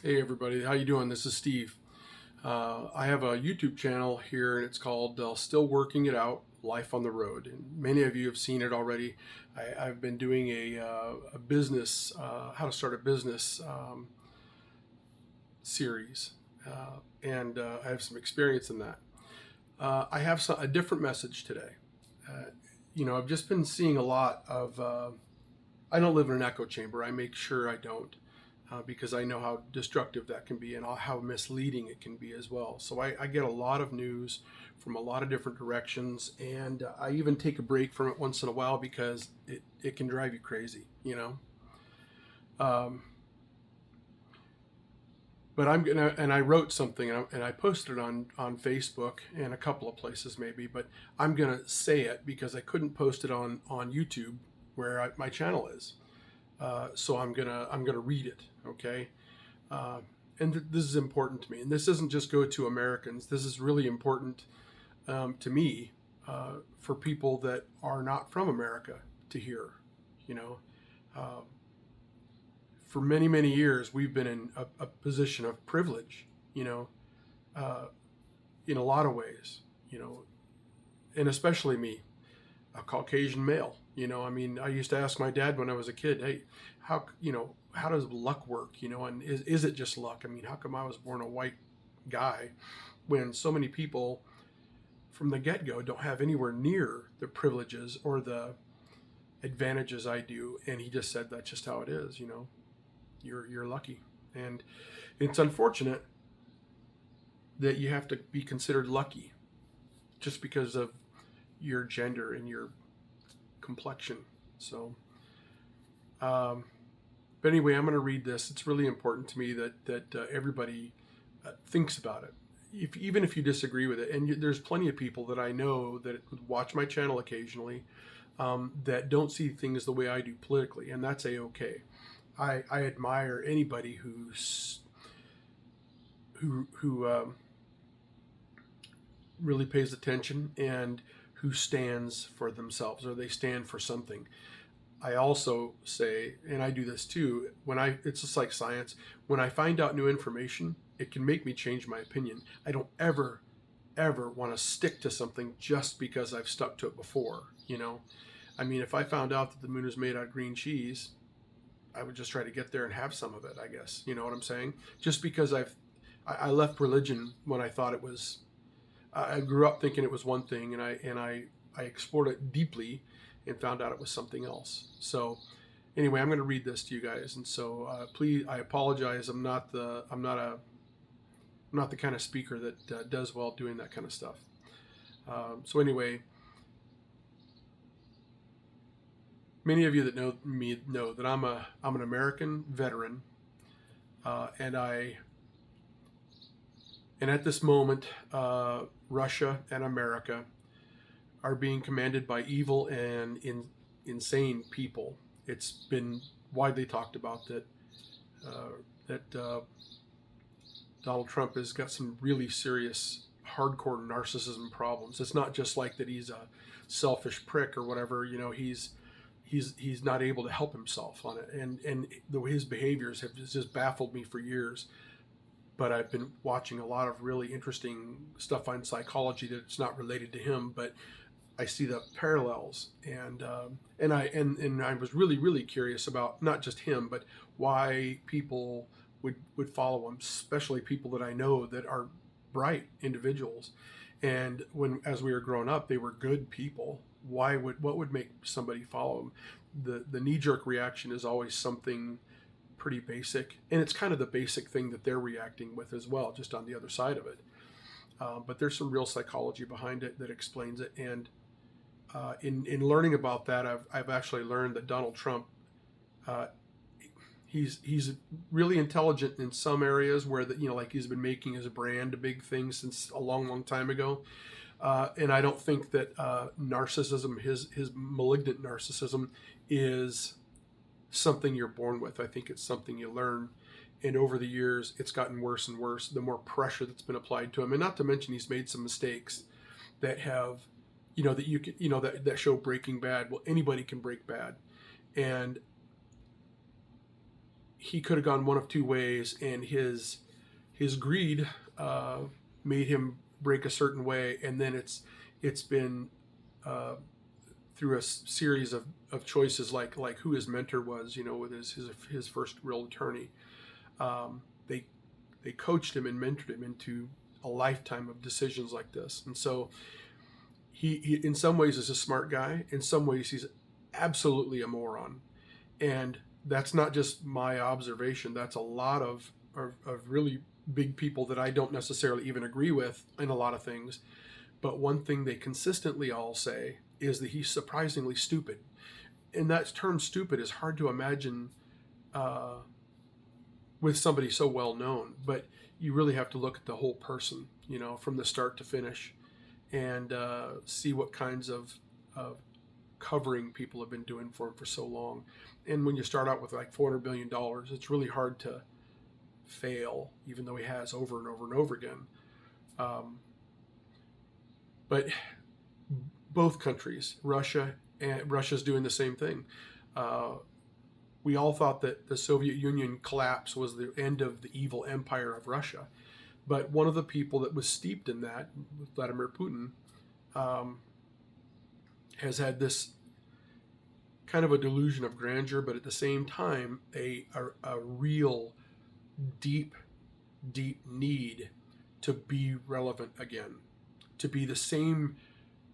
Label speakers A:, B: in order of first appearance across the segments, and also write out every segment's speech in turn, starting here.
A: Hey everybody, how you doing? This is Steve. I have a YouTube channel here, and it's called "Still Working It Out: Life on the Road." And many of you have seen it already. I've been doing a business, how to start a business series, and I have some experience in that. I have a different message today. Uh, I've just been seeing a lot of. I don't live in an echo chamber. I make sure I don't. Because I know how destructive that can be and how misleading it can be as well. So I get a lot of news from a lot of different directions, and I even take a break from it once in a while because it can drive you crazy. Um, but and I wrote something and I posted it on Facebook and a couple of places maybe, but I'm gonna say it because I couldn't post it on YouTube where my channel is. So I'm gonna read it, okay? Uh, and this is important to me. And this doesn't just go to Americans. This is really important to me, for people that are not from America to hear. You know, uh, for many many years we've been in a position of privilege. You know, uh, in a lot of ways. You know, and especially me, a Caucasian male. I mean, I used to ask my dad when I was a kid, hey, how does luck work? And is it just luck? I mean, how come I was born a white guy when so many people from the get go don't have anywhere near the privileges or the advantages I do? And he just said, that's just how it is. You're lucky. And it's unfortunate that you have to be considered lucky just because of your gender and your complexion. So, but anyway, I'm going to read this. It's really important to me that everybody thinks about it, even if you disagree with it. And there's plenty of people that I know that watch my channel occasionally, that don't see things the way I do politically, and that's a-okay. I admire anybody who really pays attention and who stands for themselves, or they stand for something. I also say, and I do this too, it's just like science. When I find out new information, it can make me change my opinion. I don't ever want to stick to something just because I've stuck to it before. I mean, if I found out that the moon is made out of green cheese, I would just try to get there and have some of it, I guess. You know what I'm saying? Just because I left religion when I thought it was. I grew up thinking it was one thing, and I explored it deeply and found out it was something else. So anyway, I'm going to read this to you guys, and so please, I apologize. I'm not the kind of speaker that does well doing that kind of stuff. So anyway, many of you that know me know that I'm an American veteran, and at this moment, Russia and America are being commanded by evil and insane people. It's been widely talked about that Donald Trump has got some really serious, hardcore narcissism problems. It's not just like that he's a selfish prick or whatever. He's not able to help himself on it, and his behaviors have just baffled me for years. But I've been watching a lot of really interesting stuff on psychology that's not related to him, but I see the parallels, and I was really really curious about not just him, but why people would follow him, especially people that I know that are bright individuals, and as we were growing up, they were good people. What would make somebody follow him? The knee jerk reaction is always something pretty basic, and it's kind of the basic thing that they're reacting with as well, just on the other side of it. But there's some real psychology behind it that explains it, and in learning about that, I've actually learned that Donald Trump, he's really intelligent in some areas where like he's been making his brand a big thing since a long time ago, and I don't think that narcissism, his malignant narcissism, is something you're born with. I think it's something you learn, and over the years it's gotten worse and worse the more pressure that's been applied to him, and not to mention he's made some mistakes that have that you can that show Breaking Bad. Well, anybody can break bad, and he could have gone one of two ways, and his greed made him break a certain way, and then it's been uh, through a series of choices, like who his mentor was, with his first real attorney. They coached him and mentored him into a lifetime of decisions like this, and so he in some ways is a smart guy. In some ways, he's absolutely a moron, and that's not just my observation. That's a lot of really big people that I don't necessarily even agree with in a lot of things. But one thing they consistently all say is that he's surprisingly stupid. And that term stupid is hard to imagine uh, with somebody so well known. But you really have to look at the whole person, from the start to finish, and see what kinds of covering people have been doing for him for so long. And when you start out with like $400 billion, it's really hard to fail, even though he has over and over and over again. But both countries, Russia's doing the same thing. We all thought that the Soviet Union collapse was the end of the evil empire of Russia. But one of the people that was steeped in that, Vladimir Putin, has had this kind of a delusion of grandeur, but at the same time, a real deep, deep need to be relevant again, to be the same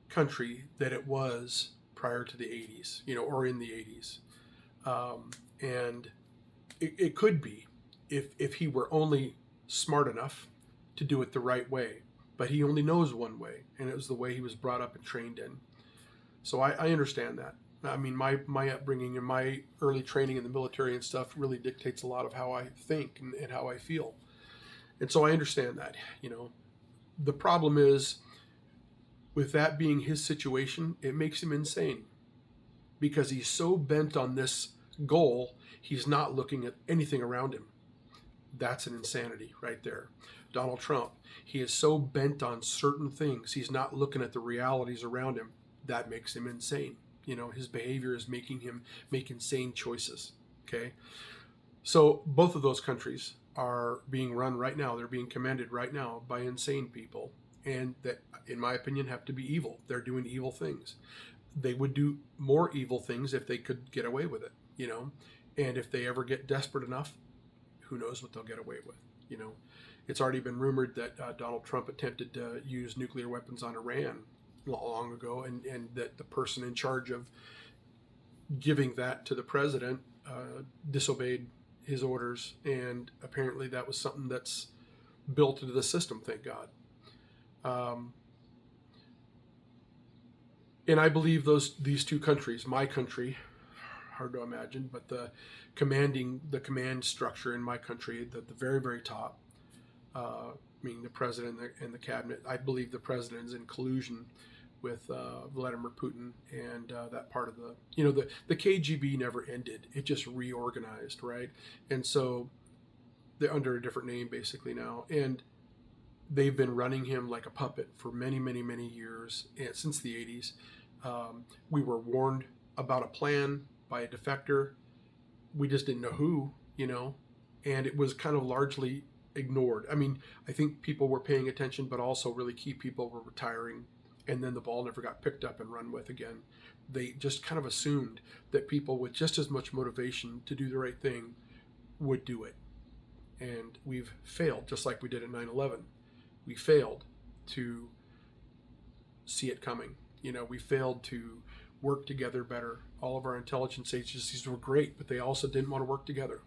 A: country that it was prior to the 80s, or in the 80s. And it could be if he were only smart enough to do it the right way. But he only knows one way, and it was the way he was brought up and trained in. So I understand that. I mean, my upbringing and my early training in the military and stuff really dictates a lot of how I think and how I feel. And so I understand that, The problem is, with that being his situation, it makes him insane. Because he's so bent on this goal, he's not looking at anything around him. That's an insanity right there. Donald Trump, he is so bent on certain things, he's not looking at the realities around him. That makes him insane. His behavior is making him make insane choices. Okay. So both of those countries are being run right now. They're being commanded right now by insane people. And that, in my opinion, have to be evil. They're doing evil things. They would do more evil things if they could get away with it, And if they ever get desperate enough, who knows what they'll get away with, It's already been rumored that Donald Trump attempted to use nuclear weapons on Iran long ago, and that the person in charge of giving that to the president disobeyed his orders, and apparently that was something that's built into the system, thank God. And I believe these two countries, my country, hard to imagine, but the command structure in my country, at the very, very top, meaning the president and the cabinet, I believe the president is in collusion with Vladimir Putin, and that part of the KGB never ended. It just reorganized, right? And so they're under a different name basically now. And they've been running him like a puppet for many, many, many years, and since the 80s. We were warned about a plan by a defector. We just didn't know who, and it was kind of largely ignored. I mean, I think people were paying attention, but also really key people were retiring, and then the ball never got picked up and run with again. They just kind of assumed that people with just as much motivation to do the right thing would do it. And we've failed, just like we did in 9/11. We failed to see it coming. We failed to work together better. All of our intelligence agencies were great, but they also didn't want to work together.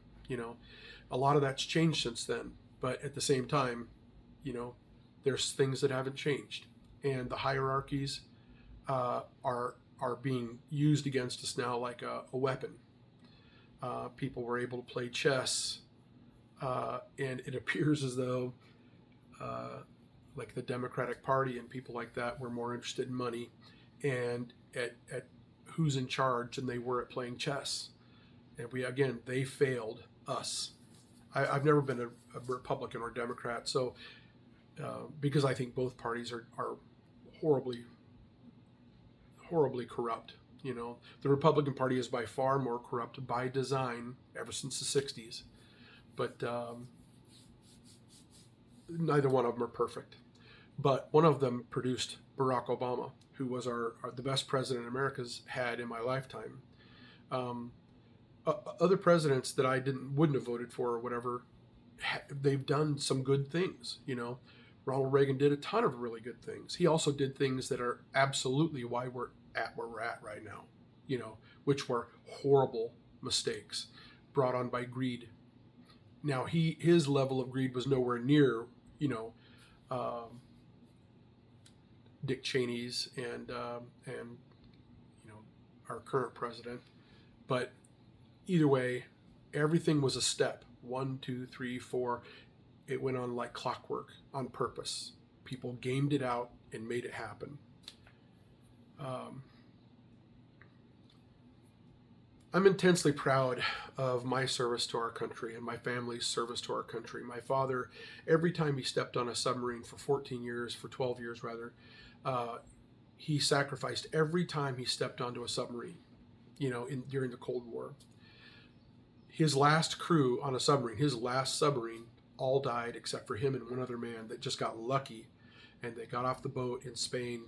A: A lot of that's changed since then. But at the same time, there's things that haven't changed. And the hierarchies are being used against us now like a weapon. People were able to play chess, and it appears as though like the Democratic Party and people like that were more interested in money and at who's in charge than they were at playing chess. And they failed us. I've never been a Republican or Democrat, so because I think both parties are horribly, horribly corrupt. You know, the Republican Party is by far more corrupt by design ever since the 60s. But neither one of them are perfect. But one of them produced Barack Obama, who was the best president America's had in my lifetime. Other presidents that I wouldn't have voted for or whatever, they've done some good things. You know, Ronald Reagan did a ton of really good things. He also did things that are absolutely why we're at where we're at right now, you know, which were horrible mistakes brought on by greed. Now his level of greed was nowhere near, you know, Dick Cheney's and you know, our current president. But either way, everything was a step. 1, 2, 3, 4. It went on like clockwork on purpose. People gamed it out and made it happen. I'm intensely proud of my service to our country and my family's service to our country. My father, every time he stepped on a submarine for 12 years rather, he sacrificed every time he stepped onto a submarine, you know, during the Cold War. His last crew on a submarine, his last submarine, all died except for him and one other man that just got lucky, and they got off the boat in Spain,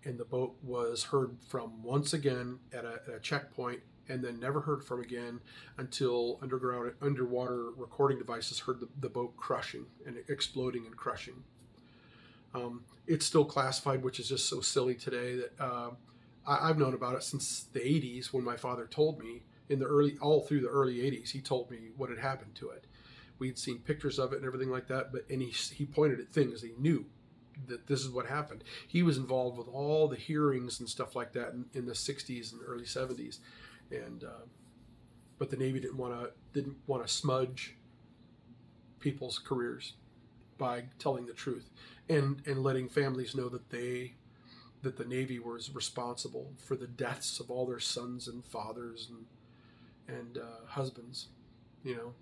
A: and the boat was heard from once again at a checkpoint, and then never heard from again until underwater recording devices heard the boat crushing and exploding and crushing. It's still classified, which is just so silly today that I've known about it since the 80s when my father told me all through the early 80s. He told me what had happened to it. We'd seen pictures of it and everything like that, and he pointed at things. He knew that this is what happened. He was involved with all the hearings and stuff like that in the 60s and early 70s, and but the Navy didn't want to smudge people's careers by telling the truth and letting families know that the Navy was responsible for the deaths of all their sons and fathers and husbands, you know.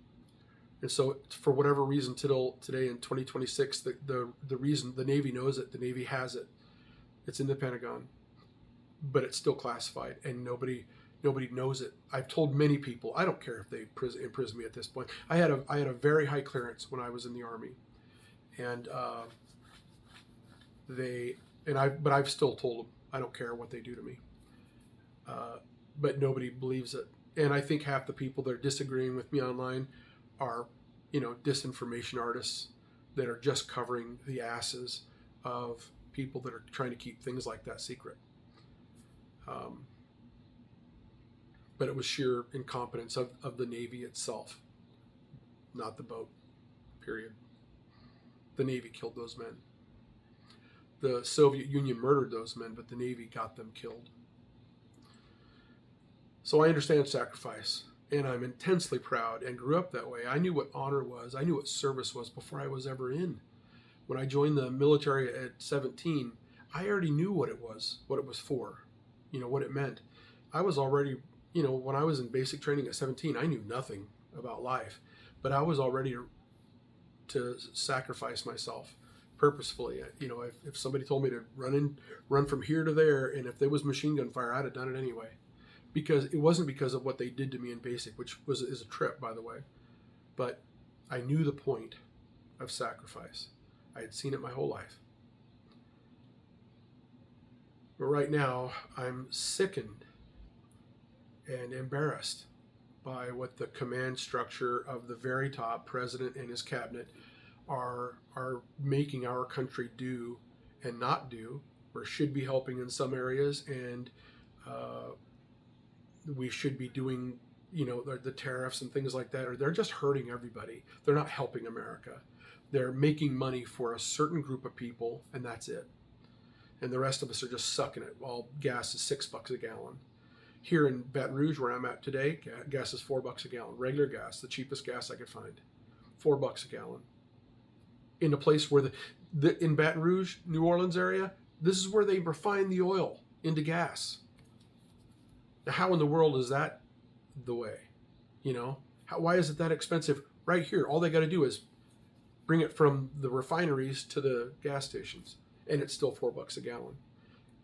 A: And so for whatever reason today in 2026, the reason the Navy knows it, the Navy has it, it's in the Pentagon, but it's still classified and nobody knows it. I've told many people, I don't care if they imprison me at this point. I had a very high clearance when I was in the Army, and but I've still told them I don't care what they do to me. But nobody believes it, and I think half the people that are disagreeing with me online are, you know, disinformation artists that are just covering the asses of people that are trying to keep things like that secret. But it was sheer incompetence of the Navy itself, not the boat, period. The Navy killed those men. The Soviet Union murdered those men, but the Navy got them killed. So I understand sacrifice, and I'm intensely proud and grew up that way. I knew what honor was. I knew what service was before I was ever in. When I joined the military at 17, I already knew what it was for, you know, what it meant. I was already, you know, when I was in basic training at 17, I knew nothing about life, but I was all ready to sacrifice myself purposefully. You know, if somebody told me to run from here to there, and if there was machine gun fire, I'd have done it anyway. Because it wasn't because of what they did to me in basic, which is a trip, by the way, but I knew the point of sacrifice. I had seen it my whole life. But right now, I'm sickened and embarrassed by what the command structure of the very top, president and his cabinet, are making our country do and not do, or should be helping in some areas, and we should be doing, you know, the tariffs and things like that, or they're just hurting everybody. They're not helping America. They're making money for a certain group of people, and that's it. And the rest of us are just sucking it while gas is $6 a gallon. Here in Baton Rouge, where I'm at today, gas is $4 a gallon. Regular gas, the cheapest gas I could find, $4 a gallon. In a place where in Baton Rouge, New Orleans area, this is where they refine the oil into gas. Now, how in the world is that the way? You know, why is it that expensive right here? All they got to do is bring it from the refineries to the gas stations, and it's still $4 a gallon.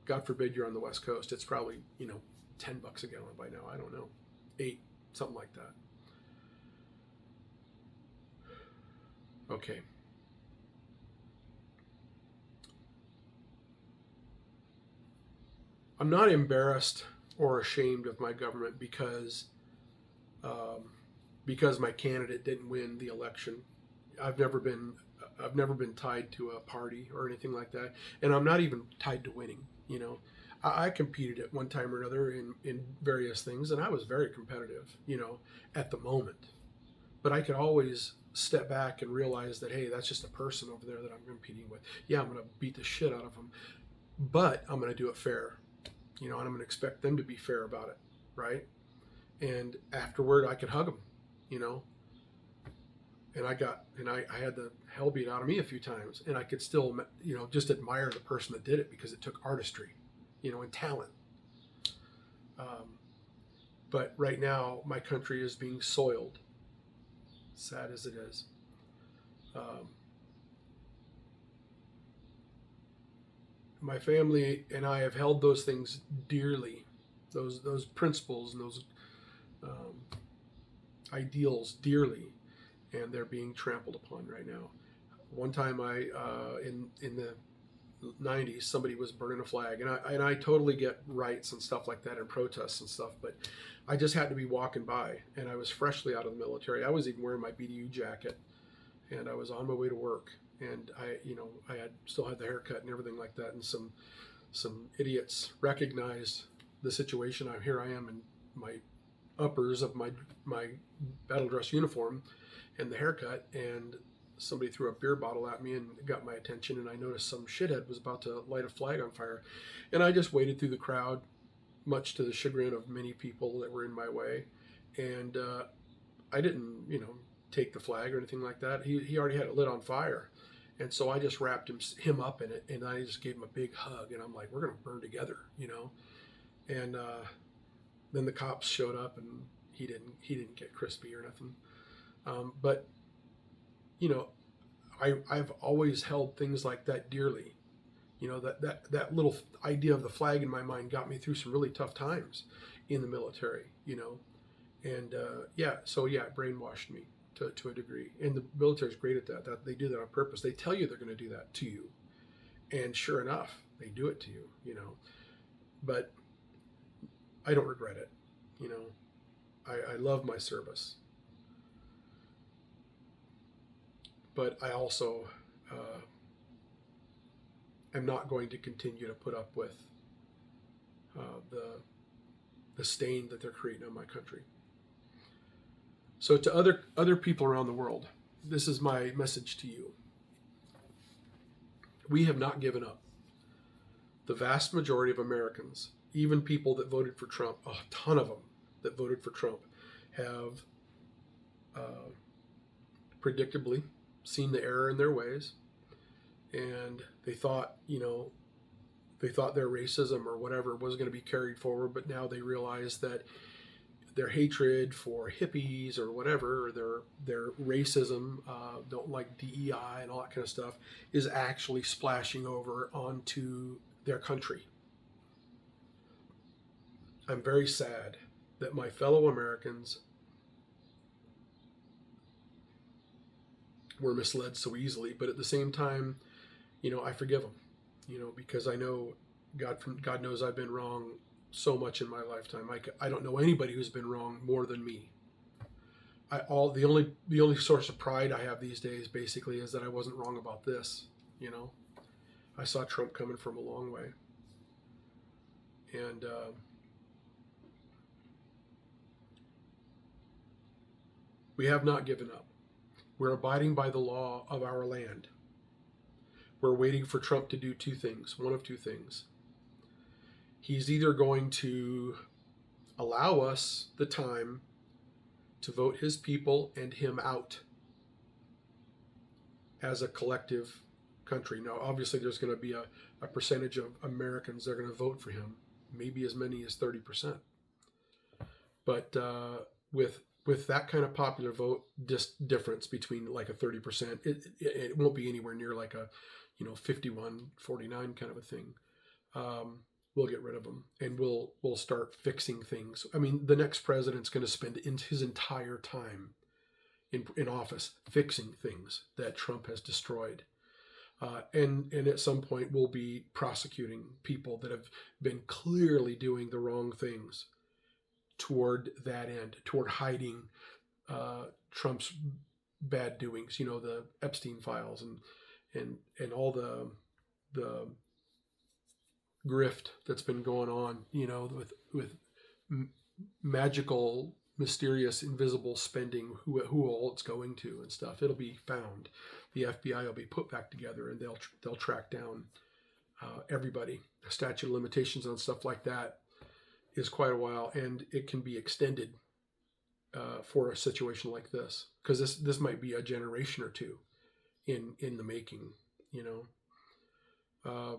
A: God forbid you're on the West Coast. It's probably, you know, $10 a gallon by now. I don't know, 8, something like that. Okay. I'm not embarrassed or ashamed of my government um, because my candidate didn't win the election. I've never been I've never been tied to a party or anything like that, and I'm not even tied to winning. You know, I competed at one time or another in various things, and I was very competitive. You know, at the moment, but I could always step back and realize that, hey, that's just a person over there that I'm competing with. Yeah, I'm going to beat the shit out of them, but I'm going to do it fair. You know, and I'm going to expect them to be fair about it, right? And afterward, I could hug them. You know, and I had the hell beat out of me a few times, and I could still, you know, just admire the person that did it because it took artistry, you know, and talent. Um, but right now, my country is being soiled, sad as it is. Um, my family and I have held those things dearly, those principles and those um, ideals dearly, and they're being trampled upon right now. One time, in the '90s, somebody was burning a flag, and I totally get rights and stuff like that and protests and stuff, but I just had to be walking by, and I was freshly out of the military. I was even wearing my BDU jacket, and I was on my way to work, and I had still had the haircut and everything like that, and some idiots recognized the situation. Here I am in my uppers of my battle dress uniform and the haircut, and somebody threw a beer bottle at me and got my attention, and I noticed some shithead was about to light a flag on fire, and I just waded through the crowd, much to the chagrin of many people that were in my way, and I didn't, take the flag or anything like that. He already had it lit on fire, and so I just wrapped him up in it, and I just gave him a big hug, and I'm like, we're gonna burn together, and then the cops showed up, and he didn't get crispy or nothing, but you know, I've always held things like that dearly. That little idea of the flag in my mind got me through some really tough times in the military, and it brainwashed me to a degree. And the military is great at that. That they do that on purpose. They tell you they're going to do that to you, and sure enough, they do it to you. But I don't regret it. I love my service, but I also am not going to continue to put up with the stain that they're creating on my country. So to other people around the world, this is my message to you. We have not given up. The vast majority of Americans, even people that voted for Trump, a ton of them that voted for Trump, have predictably seen the error in their ways, and they thought their racism or whatever was going to be carried forward, but now they realize that their hatred for hippies or whatever, or their racism, don't like DEI and all that kind of stuff, is actually splashing over onto their country. I'm very sad that my fellow Americans were misled so easily, but at the same time, I forgive them, because I know God knows I've been wrong so much in my lifetime. I don't know anybody who's been wrong more than me. The only source of pride I have these days basically is that I wasn't wrong about this. I saw Trump coming from a long way, and we have not given up. We're abiding by the law of our land. We're waiting for Trump to do one of two things. He's either going to allow us the time to vote his people and him out as a collective country. Now, obviously, there's going to be a percentage of Americans that are going to vote for him, maybe as many as 30%. But with that kind of popular vote difference between like a 30%, it won't be anywhere near like a 51-49 kind of a thing. we'll get rid of them, and we'll start fixing things. I mean, the next president's going to spend his entire time in office fixing things that Trump has destroyed. And at some point, we'll be prosecuting people that have been clearly doing the wrong things toward that end, toward hiding Trump's bad doings. You know, the Epstein files and all the grift that's been going on. You know, with magical, mysterious, invisible spending, who all it's going to and stuff. It'll be found. The FBI will be put back together, and they'll track down everybody. The statute of limitations on stuff like that is quite a while, and it can be extended for a situation like this, because this might be a generation or two in the making. You know,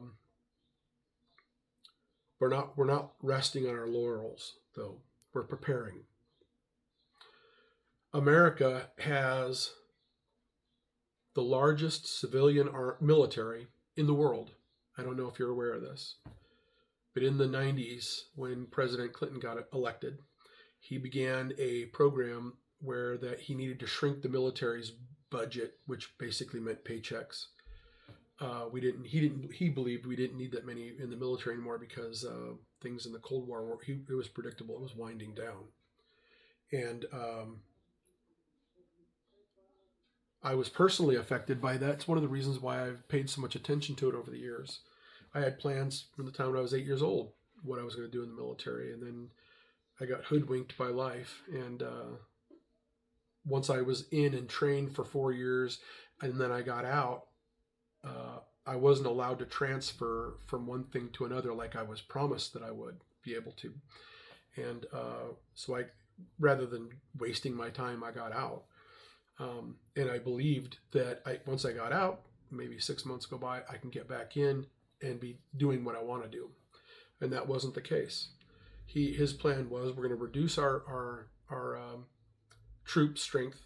A: we're not resting on our laurels, though. We're preparing. America has the largest civilian military in the world. I don't know if you're aware of this, but in the 90s, when President Clinton got elected, he began a program where that he needed to shrink the military's budget, which basically meant paychecks. He believed we didn't need that many in the military anymore, because things in the Cold War it was predictable. It was winding down. And I was personally affected by that. It's one of the reasons why I've paid so much attention to it over the years. I had plans from the time when I was 8 years old, what I was going to do in the military, and then I got hoodwinked by life. And once I was in and trained for 4 years, and then I got out, I wasn't allowed to transfer from one thing to another like I was promised that I would be able to. And so rather than wasting my time, I got out. And I believed that once I got out, maybe 6 months go by, I can get back in and be doing what I want to do. And that wasn't the case. His plan was, we're going to reduce our troop strength.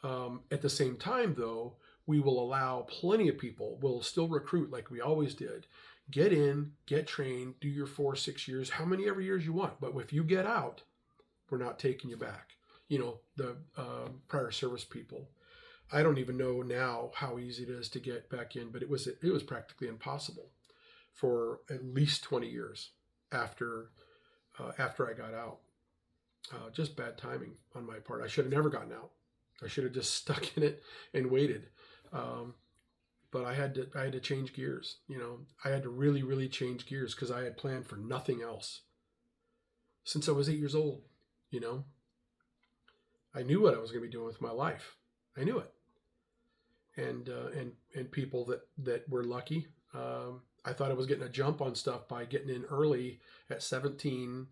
A: At the same time, though, we will allow plenty of people, we'll still recruit like we always did. Get in, get trained, do your 4-6 years, how many ever years you want. But if you get out, we're not taking you back. You know, the prior service people. I don't even know now how easy it is to get back in, but it was practically impossible for at least 20 years after I got out. Just bad timing on my part. I should have never gotten out. I should have just stuck in it and waited. But I had to change gears. You know, I had to really, really change gears, because I had planned for nothing else since I was 8 years old. You know, I knew what I was going to be doing with my life. I knew it. And people that were lucky. I thought I was getting a jump on stuff by getting in early at 17,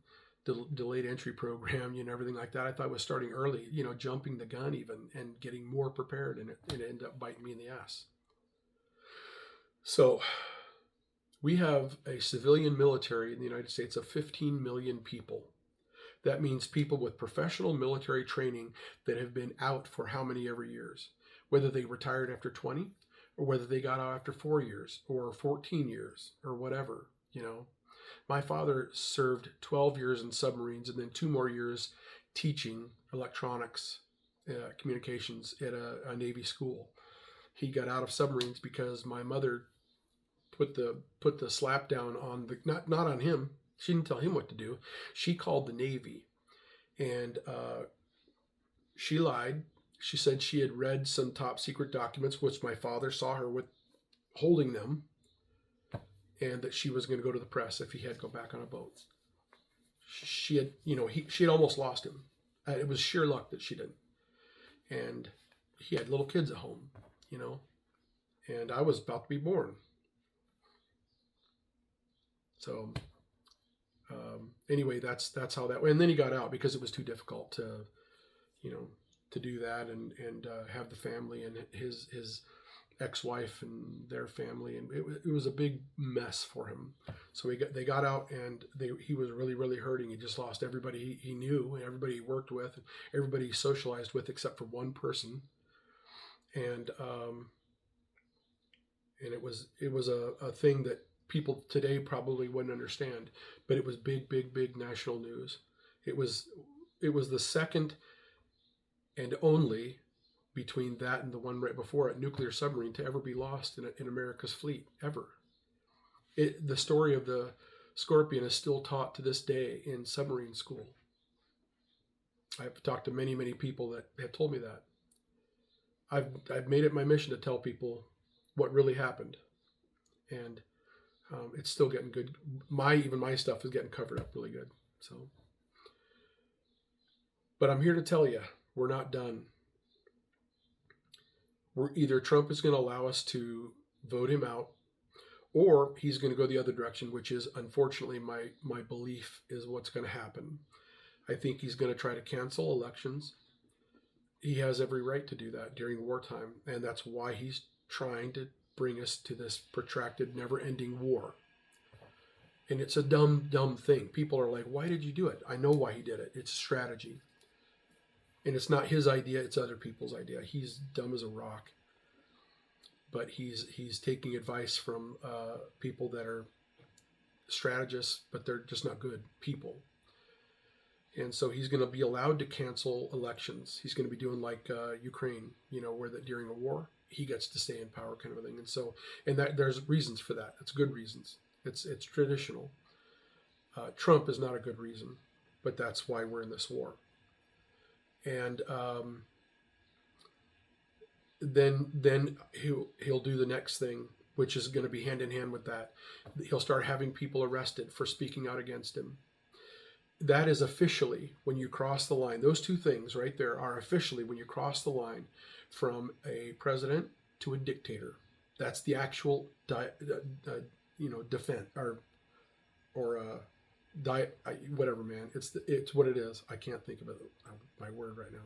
A: delayed entry program, you know, everything like that. I thought I was starting early, you know, jumping the gun even, and getting more prepared, and it ended up biting me in the ass. So we have a civilian military in the United States of 15 million people. That means people with professional military training that have been out for how many ever years, whether they retired after 20, or whether they got out after 4 years or 14 years or whatever. You know, my father served 12 years in submarines, and then 2 more years teaching electronics, communications at a Navy school. He got out of submarines because my mother put the slap down on the not on him. She didn't tell him what to do. She called the Navy, and she lied. She said she had read some top secret documents, which my father saw her with holding them, and that she was going to go to the press if he had to go back on a boat. She had, you know, she had almost lost him. It was sheer luck that she didn't. And he had little kids at home, you know, and I was about to be born. So anyway, that's how that went. And then he got out because it was too difficult to, you know, to do that and have the family and his ex-wife and their family, and it was a big mess for him. So they got out, and he was really, really hurting. He just lost everybody he knew, and everybody he worked with, and everybody he socialized with, except for one person. And it was a thing that people today probably wouldn't understand, but it was big, big, big national news. It was the second and only, between that and the one right before it, nuclear submarine to ever be lost in America's fleet ever. The story of the Scorpion is still taught to this day in submarine school. I've talked to many, many people that have told me that. I've made it my mission to tell people what really happened, and it's still getting good. Even my stuff is getting covered up really good. So, but I'm here to tell you, we're not done. Either Trump is going to allow us to vote him out, or he's going to go the other direction, which is, unfortunately, my belief is what's going to happen. I think he's going to try to cancel elections. He has every right to do that during wartime, and that's why he's trying to bring us to this protracted, never-ending war. And it's a dumb, dumb thing. People are like, why did you do it? I know why he did it. It's strategy. And it's not his idea, it's other people's idea. He's dumb as a rock. But he's taking advice from people that are strategists, but they're just not good people. And so he's going to be allowed to cancel elections. He's going to be doing like Ukraine, where that during a war, he gets to stay in power, kind of a thing. And so, that there's reasons for that. It's good reasons. It's traditional. Trump is not a good reason, but that's why we're in this war. And then he'll do the next thing, which is going to be hand in hand with that. He'll start having people arrested for speaking out against him. That is officially when you cross the line. Those two things right there are officially when you cross the line from a president to a dictator. That's the actual defense whatever, man. It's what it is. I can't think of it. My word right now.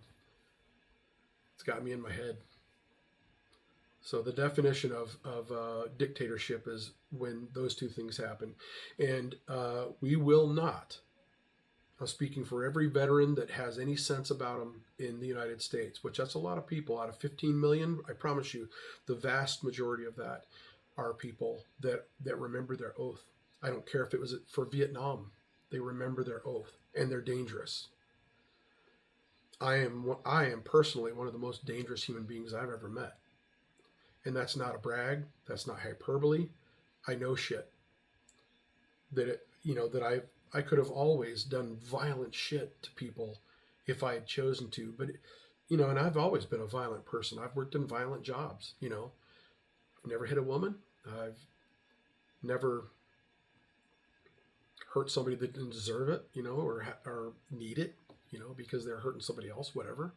A: It's got me in my head. So the definition of dictatorship is when those two things happen, and we will not. I'm speaking for every veteran that has any sense about them in the United States, which that's a lot of people. Out of 15 million, I promise you, the vast majority of that are people that remember their oath. I don't care if it was for Vietnam. They remember their oath, and they're dangerous. I am personally one of the most dangerous human beings I've ever met. And that's not a brag. That's not hyperbole. I know shit. That I could have always done violent shit to people if I had chosen to. But, and I've always been a violent person. I've worked in violent jobs, I've never hit a woman. I've never hurt somebody that didn't deserve it, or need it, because they're hurting somebody else, whatever.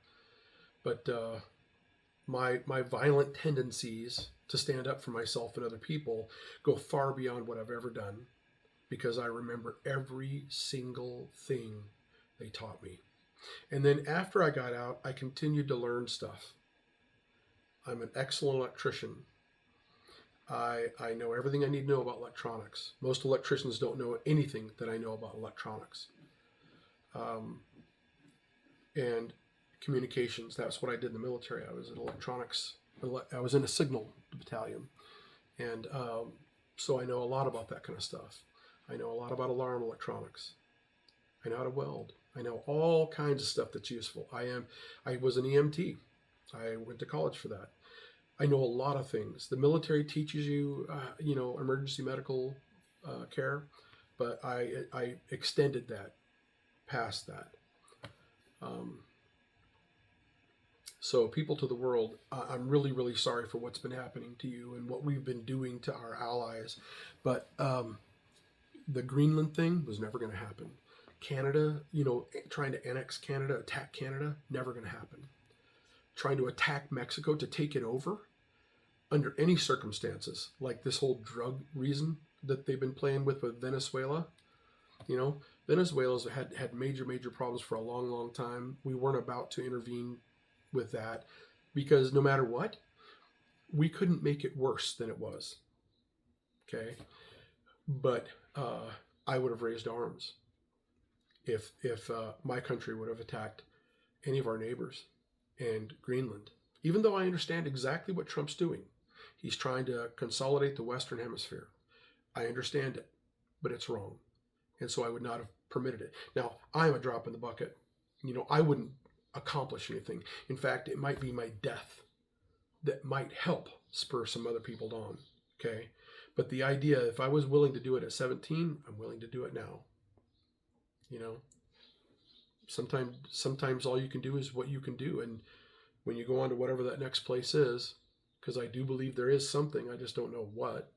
A: But my violent tendencies to stand up for myself and other people go far beyond what I've ever done, because I remember every single thing they taught me. And then after I got out, I continued to learn stuff. I'm an excellent electrician. I know everything I need to know about electronics. Most electricians don't know anything that I know about electronics. And communications, that's what I did in the military. I was in electronics. I was in a signal battalion. And so I know a lot about that kind of stuff. I know a lot about alarm electronics. I know how to weld. I know all kinds of stuff that's useful. I was an EMT. I went to college for that. I know a lot of things. The military teaches you, emergency medical care, but I extended that past that. So people to the world, I'm really, really sorry for what's been happening to you and what we've been doing to our allies. But the Greenland thing was never going to happen. Canada, trying to annex Canada, attack Canada, never going to happen. Trying to attack Mexico to take it over under any circumstances, like this whole drug reason that they've been playing with Venezuela. Venezuela's had major, major problems for a long, long time. We weren't about to intervene with that because no matter what, we couldn't make it worse than it was. Okay. But I would have raised arms if my country would have attacked any of our neighbors and Greenland, even though I understand exactly what Trump's doing. He's trying to consolidate the Western Hemisphere. I understand it, but it's wrong. And so I would not have permitted it. Now, I'm a drop in the bucket. I wouldn't accomplish anything. In fact, it might be my death that might help spur some other people on. Okay. But the idea, if I was willing to do it at 17, I'm willing to do it now. Sometimes all you can do is what you can do. And when you go on to whatever that next place is, because I do believe there is something, I just don't know what,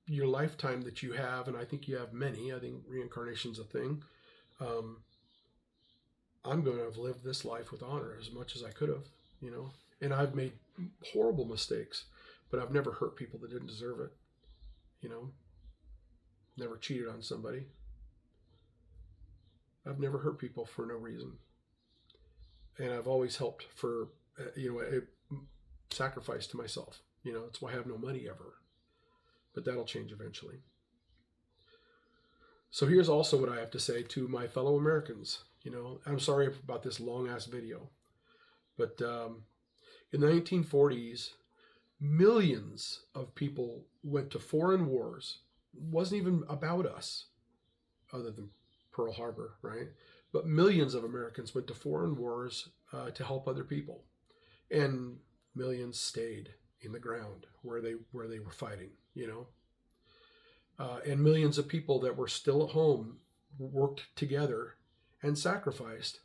A: your lifetime that you have, and I think you have many, I think reincarnation's a thing. I'm going to have lived this life with honor as much as I could have, and I've made horrible mistakes, but I've never hurt people that didn't deserve it, never cheated on somebody. I've never hurt people for no reason. And I've always helped for, a sacrifice to myself. That's why I have no money ever. But that'll change eventually. So here's also what I have to say to my fellow Americans. I'm sorry about this long ass video, but in the 1940s, millions of people went to foreign wars. It wasn't even about us, other than Pearl Harbor, right? But millions of Americans went to foreign wars to help other people, and millions stayed in the ground where they were fighting. And millions of people that were still at home worked together and sacrificed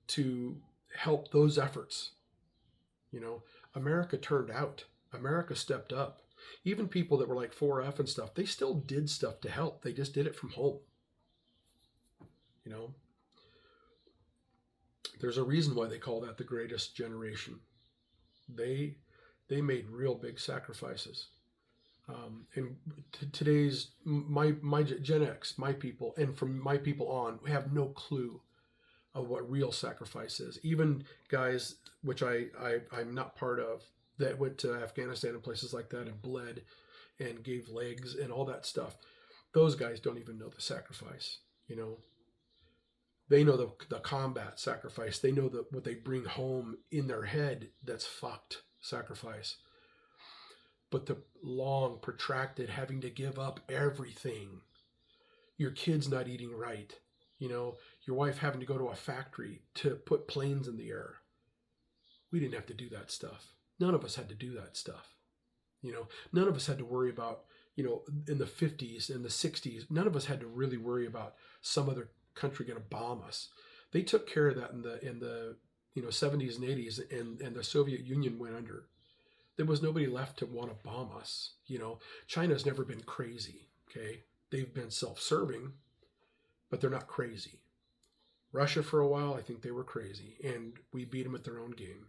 A: to help those efforts. America turned out. America stepped up. Even people that were like 4F and stuff, they still did stuff to help. They just did it from home. There's a reason why they call that the greatest generation. They made real big sacrifices. And today's my Gen X, my people, and from my people on, we have no clue of what real sacrifice is. Even guys, which I'm not part of, that went to Afghanistan and places like that and bled and gave legs and all that stuff. Those guys don't even know the sacrifice. They know the combat sacrifice. They know what they bring home in their head. That's fucked sacrifice. But the long, protracted, having to give up everything, your kids not eating right, your wife having to go to a factory to put planes in the air. We didn't have to do that stuff. None of us had to do that stuff. None of us had to worry about, in the 50s and the 60s, none of us had to really worry about some other country going to bomb us. They took care of that in the 70s and 80s, and the Soviet Union went under. There was nobody left to want to bomb us. China's never been crazy. Okay, they've been self-serving, but they're not crazy. Russia for a while, I think they were crazy, and we beat them at their own game.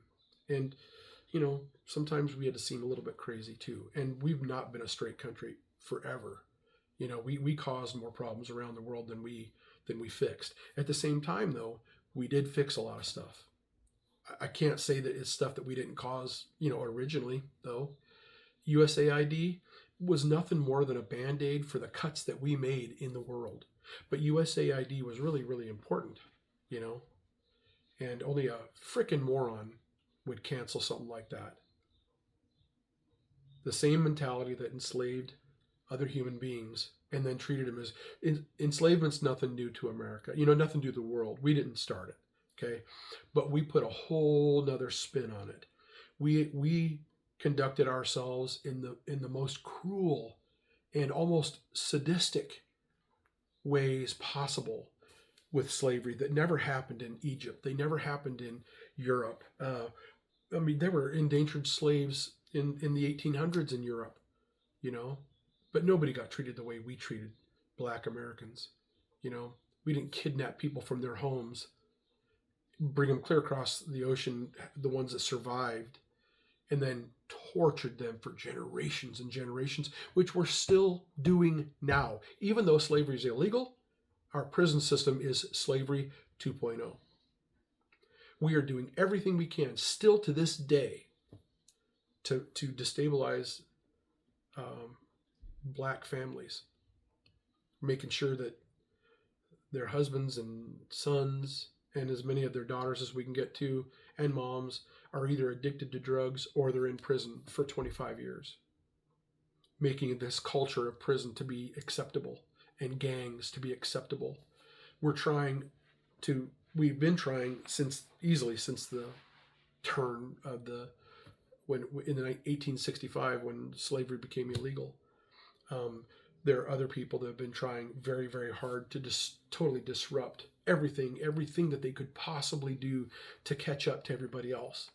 A: And sometimes we had to seem a little bit crazy too. And we've not been a straight country forever. We caused more problems around the world than we fixed. At the same time, though, we did fix a lot of stuff. I can't say that it's stuff that we didn't cause, originally, though. USAID was nothing more than a Band-Aid for the cuts that we made in the world. But USAID was really, really important, and only a frickin' moron would cancel something like that. The same mentality that enslaved other human beings and then treated them as enslavement's nothing new to America, nothing new to the world. We didn't start it. Okay. But we put a whole nother spin on it. We conducted ourselves in the most cruel and almost sadistic ways possible with slavery that never happened in Egypt. They never happened in Europe. There were endangered slaves in the 1800s in Europe, but nobody got treated the way we treated Black Americans. We didn't kidnap people from their homes, bring them clear across the ocean, the ones that survived, and then tortured them for generations and generations, which we're still doing now. Even though slavery is illegal, our prison system is slavery 2.0. We are doing everything we can still to this day to destabilize Black families, making sure that their husbands and sons and as many of their daughters as we can get to, and moms, are either addicted to drugs or they're in prison for 25 years. making this culture of prison to be acceptable and gangs to be acceptable. We've been trying since the turn of when in the 1865 when slavery became illegal. There are other people that have been trying very, very hard to totally disrupt everything that they could possibly do to catch up to everybody else.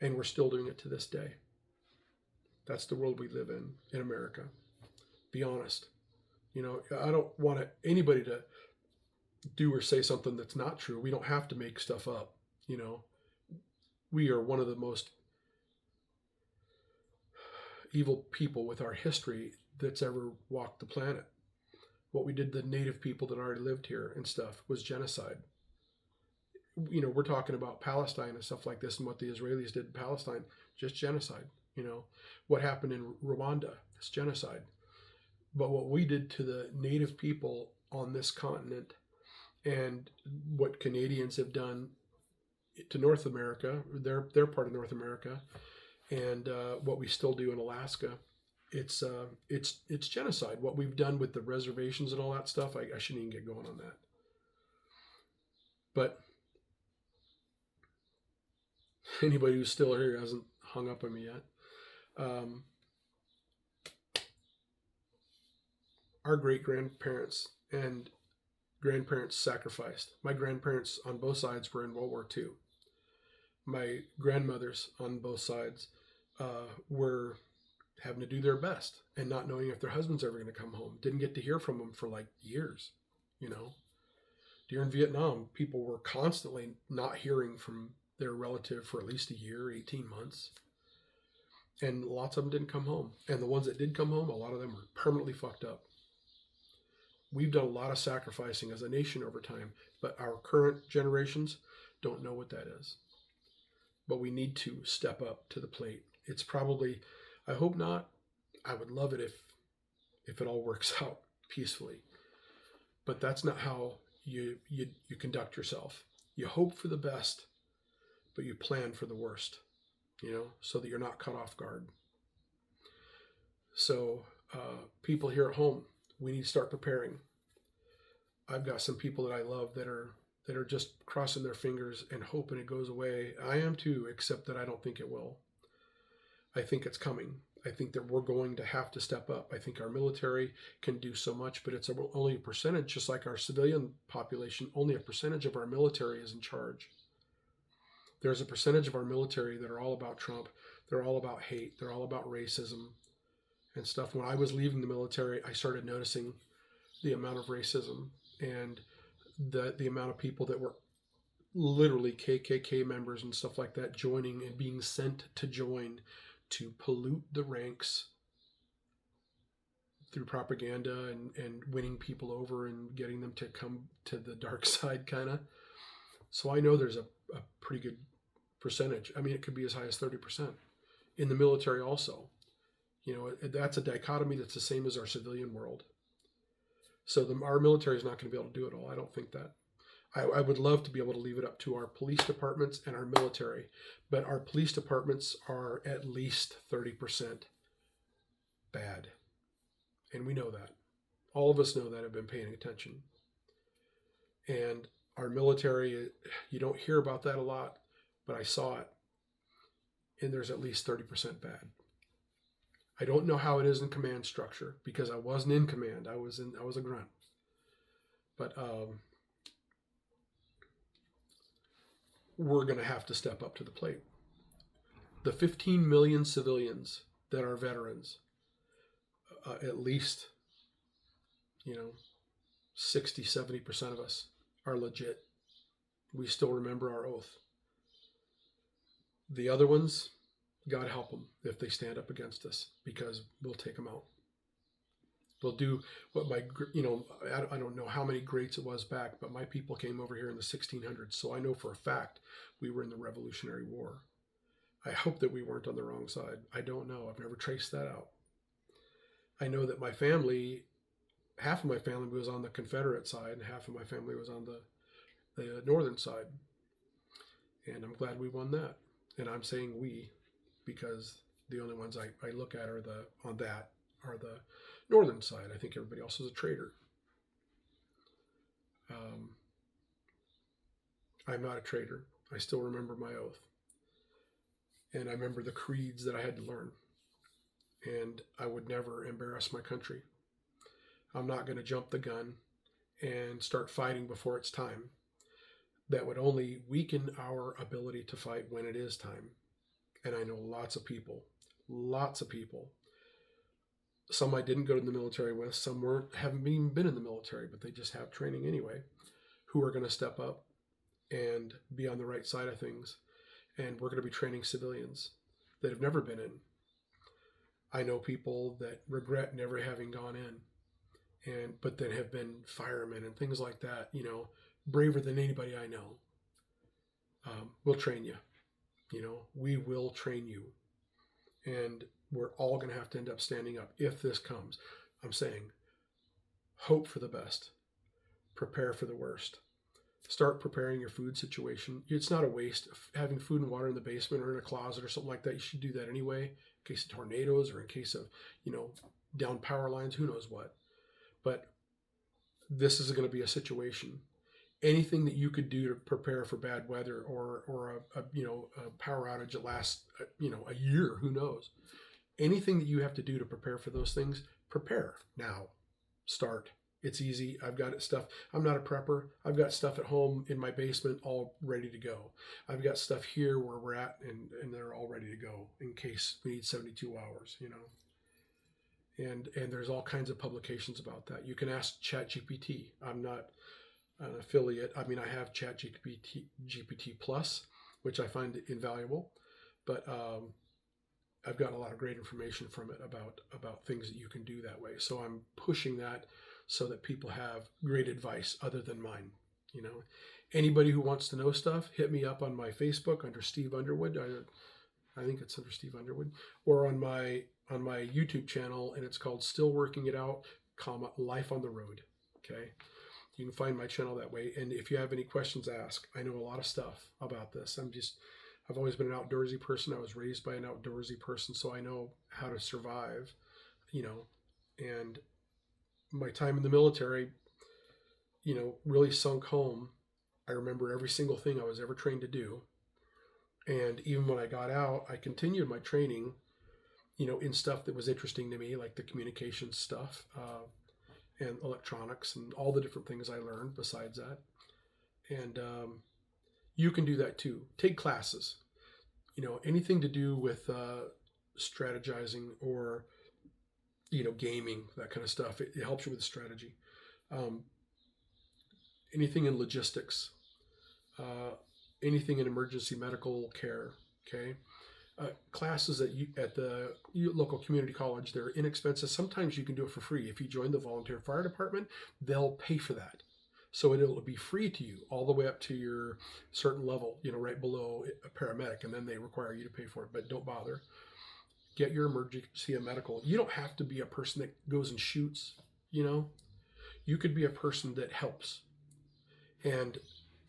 A: And we're still doing it to this day. That's the world we live in America. Be honest. I don't want anybody to do or say something that's not true. We don't have to make stuff up. We are one of the most evil people with our history that's ever walked the planet. What we did to the native people that already lived here and stuff was genocide. We're talking about Palestine and stuff like this and what the Israelis did in Palestine, just genocide. What happened in Rwanda, it's genocide. But what we did to the native people on this continent and what Canadians have done to North America, they're part of North America, and what we still do in Alaska, it's genocide. What we've done with the reservations and all that stuff, I shouldn't even get going on that. But anybody who's still here hasn't hung up on me yet. Our great-grandparents and grandparents sacrificed. My grandparents on both sides were in World War II. My grandmothers on both sides were having to do their best and not knowing if their husband's ever going to come home. Didn't get to hear from them for like years, During Vietnam, people were constantly not hearing from their relative for at least a year, 18 months. And lots of them didn't come home. And the ones that did come home, a lot of them were permanently fucked up. We've done a lot of sacrificing as a nation over time, but our current generations don't know what that is. But we need to step up to the plate. It's probably, I hope not. I would love it if it all works out peacefully. But that's not how you conduct yourself. You hope for the best, but you plan for the worst, so that you're not caught off guard. So people here at home, we need to start preparing. I've got some people that I love that are just crossing their fingers and hoping it goes away. I am too, except that I don't think it will. I think it's coming. I think that we're going to have to step up. I think our military can do so much, but it's only a percentage, just like our civilian population, only a percentage of our military is in charge. There's a percentage of our military that are all about Trump. They're all about hate. They're all about racism and stuff. When I was leaving the military, I started noticing the amount of racism and the amount of people that were literally KKK members and stuff like that joining and being sent to join to pollute the ranks through propaganda and winning people over and getting them to come to the dark side, kind of. So I know there's a pretty good percentage. I mean, it could be as high as 30% in the military also. That's a dichotomy that's the same as our civilian world. So our military is not going to be able to do it all. I don't think that. I would love to be able to leave it up to our police departments and our military, but our police departments are at least 30% bad. And we know that. All of us know that, have been paying attention. And our military, you don't hear about that a lot, but I saw it. And there's at least 30% bad. I don't know how it is in command structure because I wasn't in command. I was a grunt. But we're going to have to step up to the plate. The 15 million civilians that are veterans, at least, 60, 70% of us are legit. We still remember our oath. The other ones, God help them if they stand up against us, because we'll take them out. We'll do what I don't know how many greats it was back, but my people came over here in the 1600s, so I know for a fact we were in the Revolutionary War. I hope that we weren't on the wrong side. I don't know. I've never traced that out. I know that my family, half of my family was on the Confederate side, and half of my family was on the northern side. And I'm glad we won that. And I'm saying we, because the only ones I look at are on that are the northern side. I think everybody else is a traitor. I'm not a traitor. I still remember my oath. And I remember the creeds that I had to learn. And I would never embarrass my country. I'm not going to jump the gun and start fighting before it's time. That would only weaken our ability to fight when it is time. And I know lots of people, some I didn't go to the military with, some haven't even been in the military, but they just have training anyway, who are going to step up and be on the right side of things. And we're going to be training civilians that have never been in. I know people that regret never having gone in, but that have been firemen and things like that, braver than anybody I know. We'll train you. We will train you. And we're all going to have to end up standing up if this comes. I'm saying, hope for the best. Prepare for the worst. Start preparing your food situation. It's not a waste. Having food and water in the basement or in a closet or something like that, you should do that anyway, in case of tornadoes or in case of, down power lines, who knows what. But this is going to be a situation. Anything that you could do to prepare for bad weather or a power outage that lasts, a year, who knows. Anything that you have to do to prepare for those things, prepare now. Start. It's easy. I've got stuff. I'm not a prepper. I've got stuff at home in my basement all ready to go. I've got stuff here where we're at and they're all ready to go in case we need 72 hours, And there's all kinds of publications about that. You can ask ChatGPT. I'm not an affiliate. I mean, I have ChatGPT Plus, which I find invaluable, but I've got a lot of great information from it about things that you can do that way. So I'm pushing that so that people have great advice other than mine. Anybody who wants to know stuff, hit me up on my Facebook under Steve Underwood. I think it's under Steve Underwood, or on my YouTube channel, and it's called Still Working It Out, Life on the Road. Okay. You can find my channel that way. And if you have any questions, ask. I know a lot of stuff about this. I've always been an outdoorsy person. I was raised by an outdoorsy person, so I know how to survive, and my time in the military, really sunk home. I remember every single thing I was ever trained to do. And even when I got out, I continued my training, in stuff that was interesting to me, like the communications stuff, and electronics and all the different things I learned besides that. And you can do that too. Take classes, anything to do with strategizing or, gaming, that kind of stuff. It helps you with strategy. Anything in logistics, anything in emergency medical care. Okay. Classes at the local community college, they're inexpensive. Sometimes you can do it for free. If you join the volunteer fire department, they'll pay for that. So it'll be free to you all the way up to your certain level, right below a paramedic, and then they require you to pay for it. But don't bother. Get your emergency and medical. You don't have to be a person that goes and shoots, You could be a person that helps. And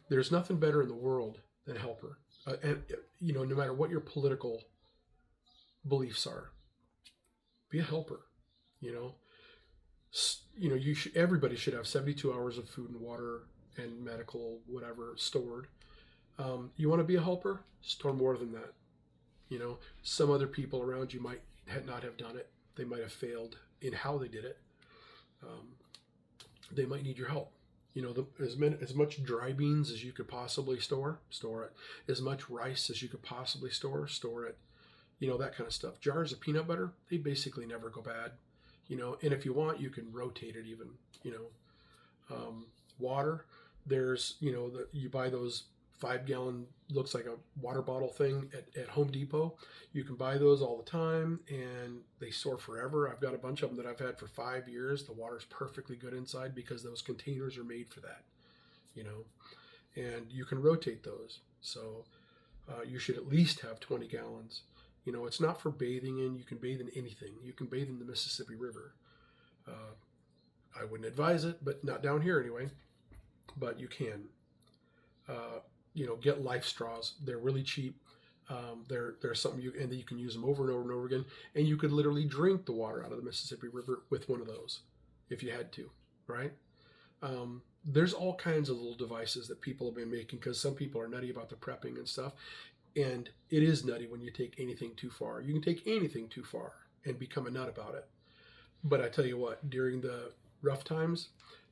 A: there's nothing better in the world than a helper. And no matter what your political beliefs are, be a helper. Everybody should have 72 hours of food and water and medical whatever stored. You want to be a helper? Store more than that. Some other people around you might not have done it. They might have failed in how they did it. They might need your help. As much dry beans as you could possibly store it. As much rice as you could possibly store it. That kind of stuff. Jars of peanut butter, they basically never go bad. And if you want, you can rotate it even. Water, there's, you buy those 5-gallon, looks like a water bottle thing at Home Depot. You can buy those all the time and they store forever. I've got a bunch of them that I've had for 5 years. The water's perfectly good inside because those containers are made for that, and you can rotate those. So you should at least have 20 gallons. It's not for bathing in. You can bathe in anything. You can bathe in the Mississippi River. I wouldn't advise it, but not down here anyway. But you can. Get life straws. They're really cheap. They're something and you can use them over and over and over again, and you could literally drink the water out of the Mississippi River with one of those if you had to, right? There's all kinds of little devices that people have been making because some people are nutty about the prepping and stuff, and it is nutty when you take anything too far. You can take anything too far and become a nut about it. But I tell you what, during the rough times,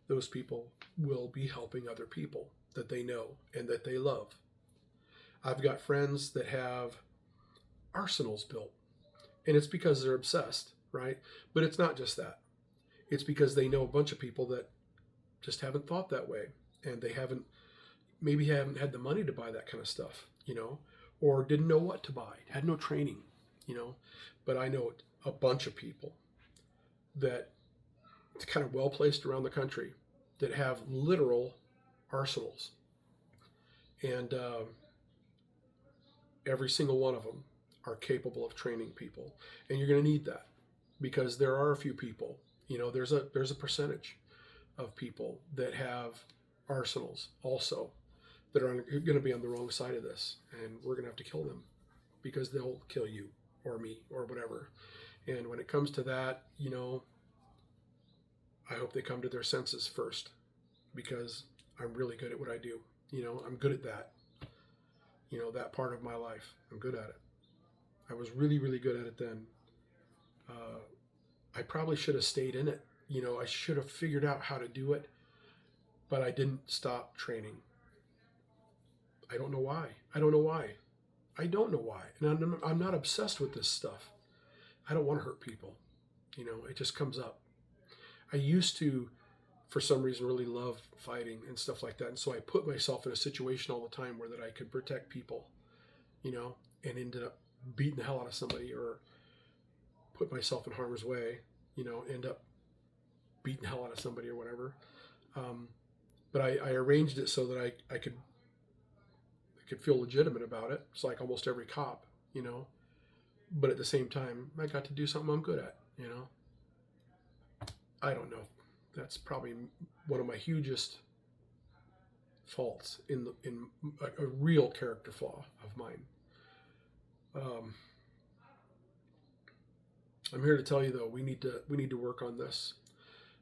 A: those people will be helping other people that they know and that they love. I've got friends that have arsenals built, and it's because they're obsessed, right? But it's not just that. It's because they know a bunch of people that just haven't thought that way, and they haven't had the money to buy that kind of stuff, or didn't know what to buy, had no training, But I know a bunch of people that it's kind of well placed around the country that have literal arsenals, and every single one of them are capable of training people, and you're going to need that because there are a few people. There's a percentage of people that have arsenals also that are going to be on the wrong side of this, and we're going to have to kill them because they'll kill you or me or whatever. And when it comes to that, I hope they come to their senses first, because I'm really good at what I do. I'm good at that. That part of my life, I'm good at it. I was really, really good at it then. I probably should have stayed in it. I should have figured out how to do it, but I didn't stop training. I don't know why. And I'm not obsessed with this stuff. I don't want to hurt people. It just comes up. I used to, for some reason, really love fighting and stuff like that. And so I put myself in a situation all the time where that I could protect people, and ended up beating the hell out of somebody or put myself in harm's way, end up beating the hell out of somebody or whatever. But I arranged it so that I could feel legitimate about it. It's like almost every cop, but at the same time, I got to do something I'm good at, I don't know. That's probably one of my hugest faults in a real character flaw of mine. I'm here to tell you though, we need to work on this.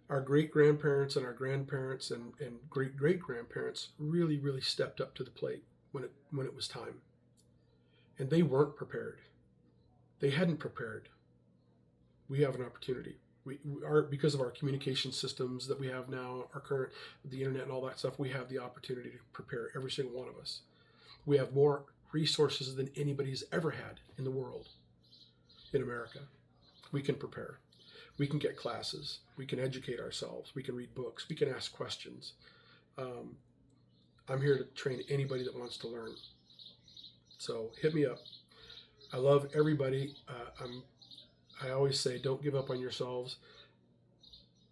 A: Our great grandparents and our grandparents and great great grandparents really, really stepped up to the plate when it was time, and they weren't prepared. They hadn't prepared. We have an opportunity. We are, because of our communication systems that we have now, our current, the internet and all that stuff, we have the opportunity to prepare, every single one of us. We have more resources than anybody's ever had in the world, in America. We can prepare. We can get classes. We can educate ourselves. We can read books. We can ask questions. I'm here to train anybody that wants to learn. So hit me up. I love everybody. I always say, don't give up on yourselves.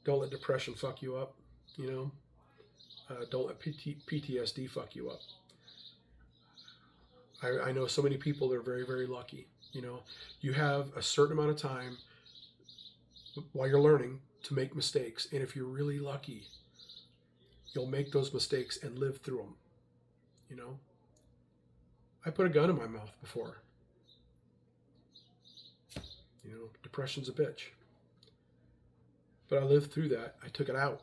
A: Don't let depression fuck you up. Don't let PTSD fuck you up. I know so many people that are very, very lucky. You have a certain amount of time while you're learning to make mistakes. And if you're really lucky, you'll make those mistakes and live through them. I put a gun in my mouth before. Depression's a bitch. But I lived through that. I took it out.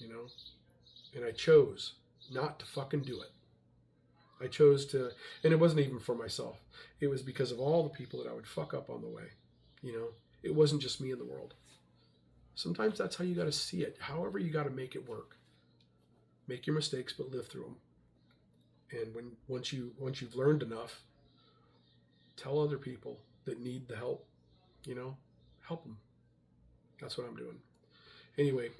A: And I chose not to fucking do it. I chose to, and it wasn't even for myself. It was because of all the people that I would fuck up on the way. It wasn't just me in the world. Sometimes that's how you got to see it. However, you got to make it work. Make your mistakes, but live through them. And once you've learned enough, tell other people that need the help. Help them. That's what I'm doing. Anyway,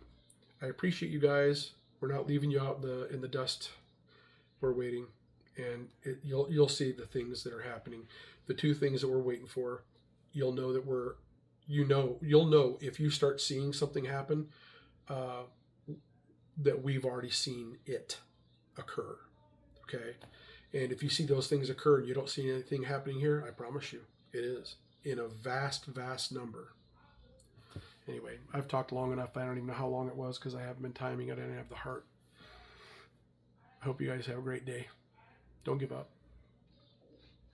A: I appreciate you guys. We're not leaving you out in the dust. We're waiting, and you'll see the things that are happening. The two things that we're waiting for, you'll know that you'll know if you start seeing something happen, that we've already seen it occur. Okay, and if you see those things occur and you don't see anything happening here, I promise you, it is in a vast, vast number. Anyway, I've talked long enough. I don't even know how long it was because I haven't been timing it. I didn't have the heart. I hope you guys have a great day. Don't give up.